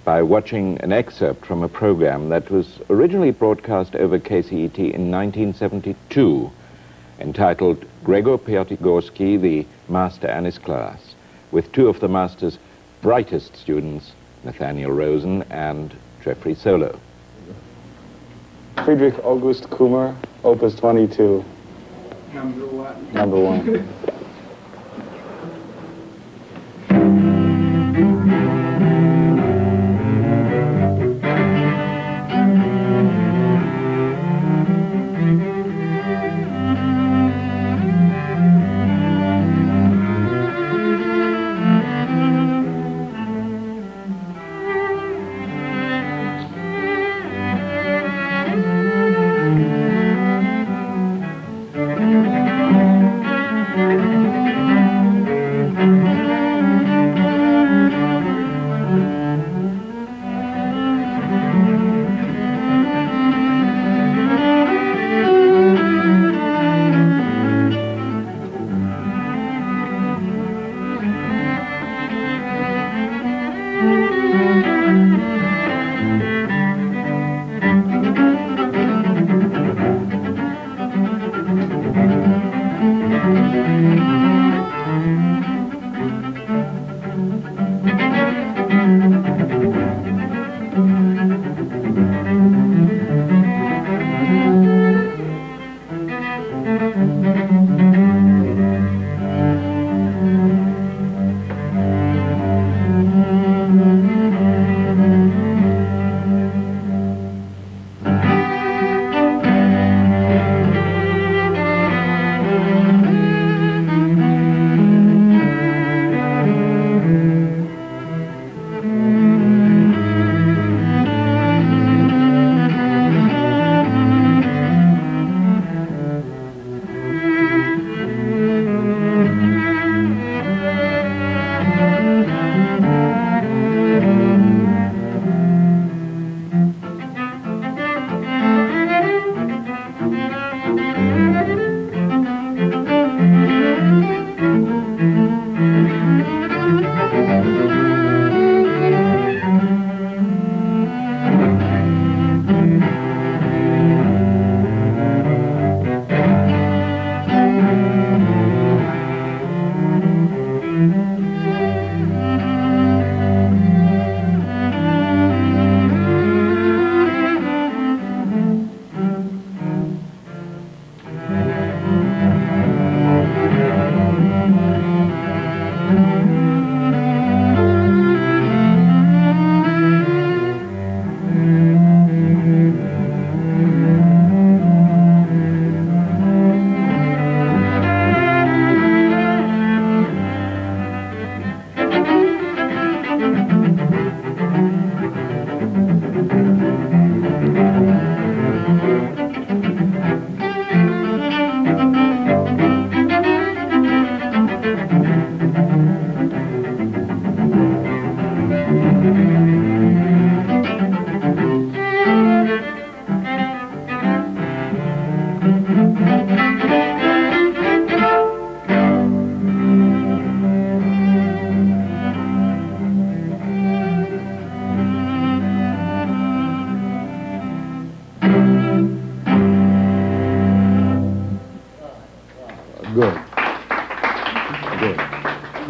by watching an excerpt from a program that was originally broadcast over KCET in 1972, entitled Gregor Piatigorsky, the Master and His Class, with two of the master's brightest students, Nathaniel Rosen and Jeff Solow. Friedrich August Kummer, Opus 22. Number one. Number one.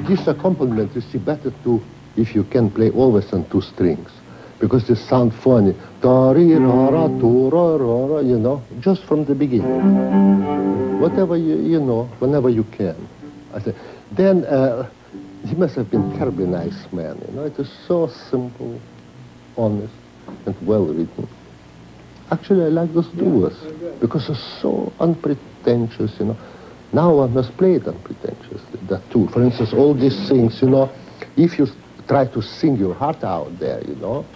This accompaniment is better to if you can play always on two strings, because they sound funny. You know, just from the beginning. Whatever you know, whenever you can. I say. Then he must have been a terribly nice man. You know, it is so simple, honest, and well written. Actually, I like those duos because it's so unpretentious. You know. Now I must play it unpretentiously, that too. For instance, all these things, you know, if you try to sing your heart out there, you know,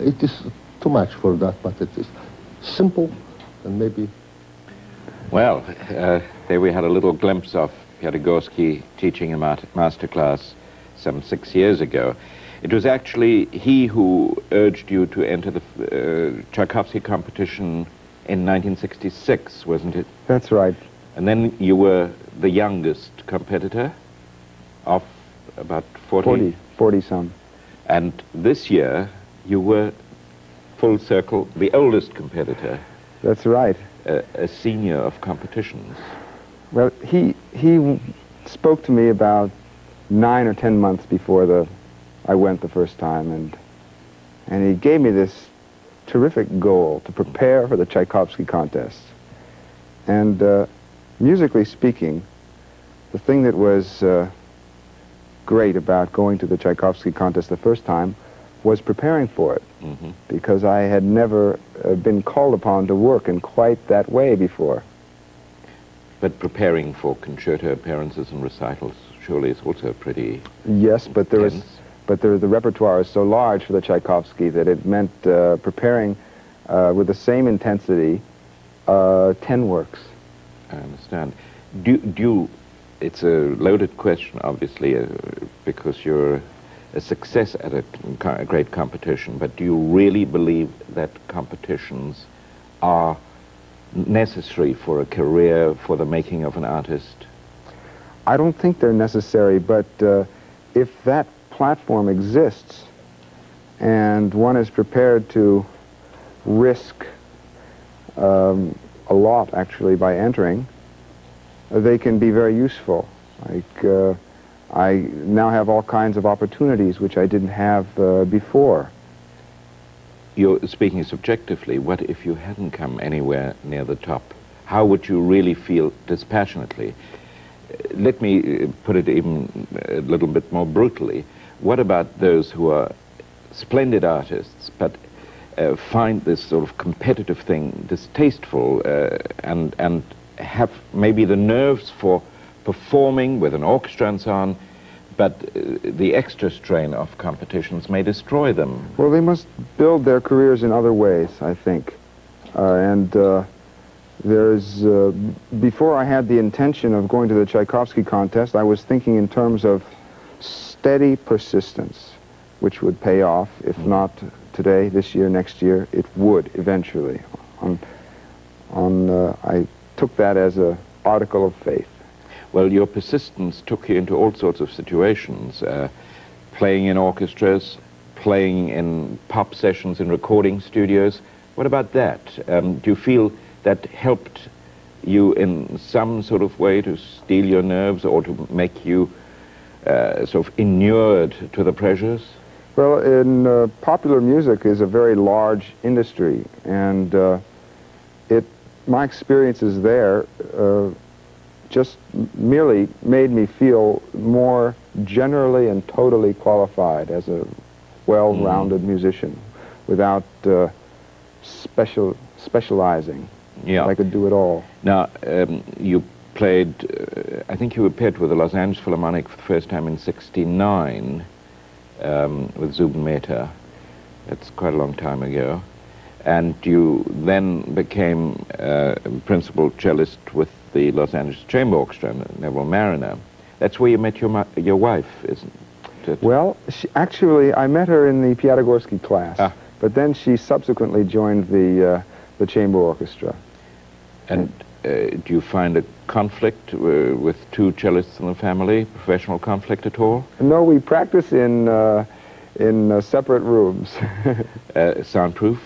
it is too much for that, but it is simple and maybe... Well, there we had a little glimpse of Piatigorsky teaching a master class some 6 years ago. It was actually he who urged you to enter the Tchaikovsky competition in 1966, wasn't it? That's right. And then you were the youngest competitor of about 40? 40 some. And this year, you were full circle, the oldest competitor, That's right. a senior of competitions. Well, he spoke to me about 9 or 10 months before I went the first time, and he gave me this terrific goal to prepare for the Tchaikovsky contest. And musically speaking, the thing that was great about going to the Tchaikovsky contest the first time was preparing for it, because I had never been called upon to work in quite that way before. But preparing for concerto appearances and recitals surely is also pretty Yes, but the repertoire is so large for the Tchaikovsky that it meant preparing with the same intensity 10 works. I understand. It's a loaded question, obviously, because you're a success at a great competition, but do you really believe that competitions are necessary for a career, for the making of an artist? I don't think they're necessary, but if that platform exists and one is prepared to risk a lot, actually, by entering, they can be very useful. Like, I now have all kinds of opportunities which I didn't have before. You're speaking subjectively. What if you hadn't come anywhere near the top? How would you really feel dispassionately? Let me put it even a little bit more brutally. What about those who are splendid artists but find this sort of competitive thing distasteful and have maybe the nerves for performing with an orchestra and so on, but the extra strain of competitions may destroy them? Well, they must build their careers in other ways, I think. Before I had the intention of going to the Tchaikovsky contest, I was thinking in terms of steady persistence, which would pay off, if not today, this year, next year, it would eventually. I took that as an article of faith. Well, your persistence took you into all sorts of situations, playing in orchestras, playing in pop sessions in recording studios. What about that? Do you feel that helped you in some sort of way to steel your nerves or to make you sort of inured to the pressures? Well, popular music is a very large industry, and my experiences there just merely made me feel more generally and totally qualified as a well-rounded musician without specializing. Yeah. I could do it all. Now, you played, I think you appeared with the Los Angeles Philharmonic for the first time in '69 with Zubin Mehta. That's quite a long time ago. And you then became principal cellist with the Los Angeles Chamber Orchestra, Neville Mariner. That's where you met your wife, isn't it? Well, actually, I met her in the Piatigorsky class, but then she subsequently joined the chamber orchestra. And do you find a conflict with two cellists in the family, professional conflict at all? No, we practice in separate rooms. Soundproof?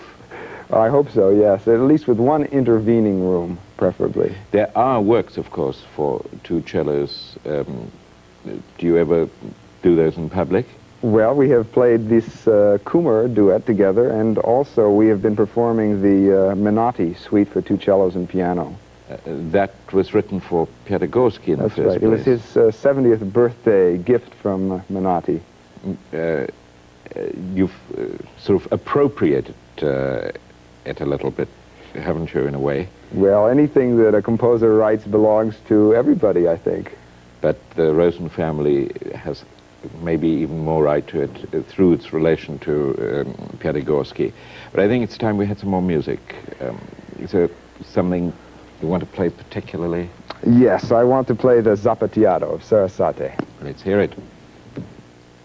I hope so, yes. At least with one intervening room, preferably. There are works, of course, for two cellos. Do you ever do those in public? Well, we have played this Kumar duet together, and also we have been performing the Menotti suite for two cellos and piano. That was written for Piatigorsky in the first place. That's right. It was his 70th birthday gift from Menotti. You've sort of appropriated it a little bit, haven't you, in a way? Well, anything that a composer writes belongs to everybody, I think. But the Rosen family has maybe even more right to it through its relation to Piatigorsky. But I think it's time we had some more music. Is there something you want to play particularly? Yes, I want to play the Zappateado of Sarasate. Let's hear it.